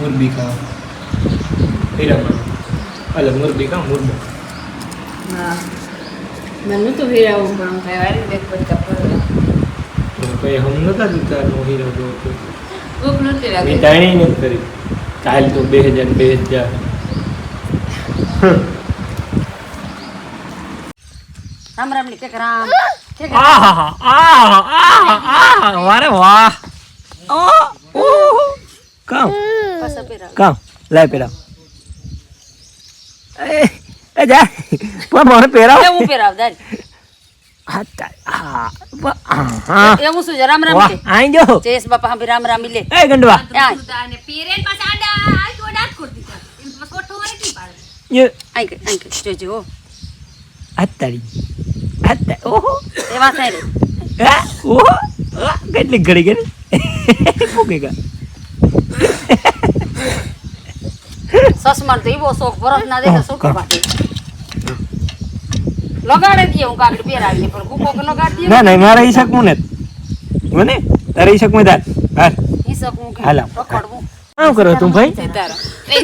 મોરબી કા હીરામાં અલગ મોરબી કા મોરબો હા મને તો હીરા ઉપર કઈ વારી દેખ પડતા પર તો કઈ હમ નતા દીતા નો હીરો તો ભૂખ નથી લાગી મેં જાણી નથી કરી કાલ તો 2000 રામ રામ ની કે રામ વારે વાહ કામ કામ લાય પેરા એ જા પણ મને પેરાવ હું પહેરાવ દાલ હા એવું શું રામ રામ કે આઈ જો જયેશ બાપા હા રામ રામ લે એ ગંડવા અને પેરેન પાસ આડા આઈ તો ડાટ કરતી હતા એમ તો કોઠો વાળી કી પાડે યે આઈ કે જોજો આતાડી ઓહો એવા થાય રે ઓહો કેટલી ઘડી ગઈ ફૂકેગા સસમાન તો એવો શોખ ભરત ના દેખે શોખ પાડે લગાડે દે હું કાકડી પહેરાવી પણ કુકો કે લગાડી દે ના ના મારા ઈશક હું ને મને તારા ઈશક માં દાલ હાલ ઈ શકું કે હાલા. રખડવું શું કરો તું ભાઈ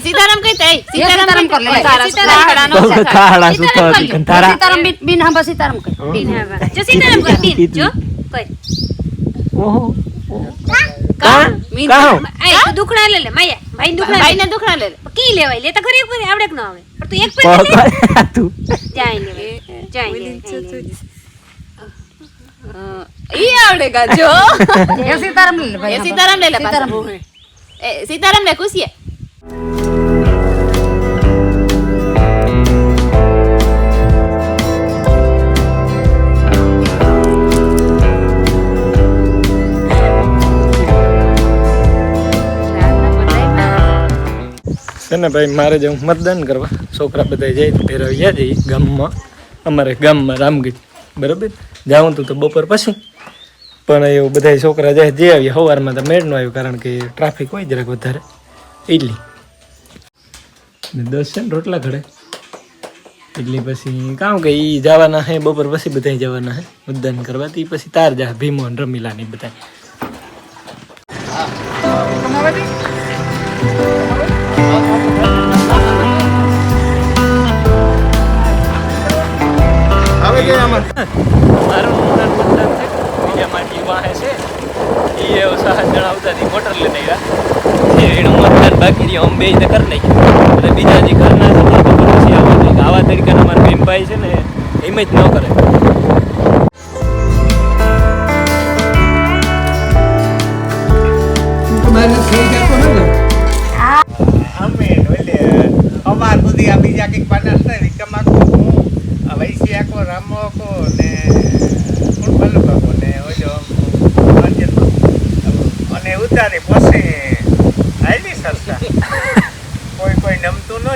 સીતારામ કહેતા સીતારામ કર લે સીતારામ ખાડા સુતો હતી કંતારા સીતારામ બિન હા સીતારામ કર બિન હવે જો સીતારામ કર બિન જો કોઈ ઓહો કા મીન કાહો આય તું દુખણા લે લે માયા ભાઈ દુખણા ભાઈ ને દુખણા લે લે કી લેવાય લે તો ખરી એક પર આવડે કે ન આવડે પણ તું એક પર તું જાય લેવાય જાય ઈ આવડેગા જો એ સીતારામ લે ભાઈ એ સીતારામ લે લે સીતારામ એ સીતારામ ને ખુશીએ ને ભાઈ મારે જવું મતદાન કરવા છોકરા બધા જાય ફેરવ્યા જઈએ ગામમાં અમારે ગામમાં રામગઢ બરાબર જાઉં તો બપોર પછી પણ એવું બધા છોકરા જાય જે આવીએ સવારમાં તો મેળ ન આવ્યું કારણ કે ટ્રાફિક હોય જરાક વધારે એટલી 10 છે ને રોટલા ઘડે એટલે પછી કામ કે એ જવાના હે બપોર પછી બધા જવાના હે મતદાન કરવા તે પછી તાર જા ભીમો ને રમીલા ની બધા મારું મતદાન છે બીજા માટી વાહે છે એ 7 જણા આવતા મોટર લઈને આવ્યા એનું મતદાન બાકી રહ્યું અમે બે રીતે કરી નાખ્યું એટલે બીજા જે ઘરના છે પછી આવા તરીકેના મારા બેનભાઈ છે ને એમ જ ન કરે અમાર બધી આ બીજા કંઈક પાના છે વિકમાકો વૈસી આખો રામોકો ને ફૂટબોલ ને ઓલો અને ઉતારે પછી હાલી સરસા કોઈ નમતું ન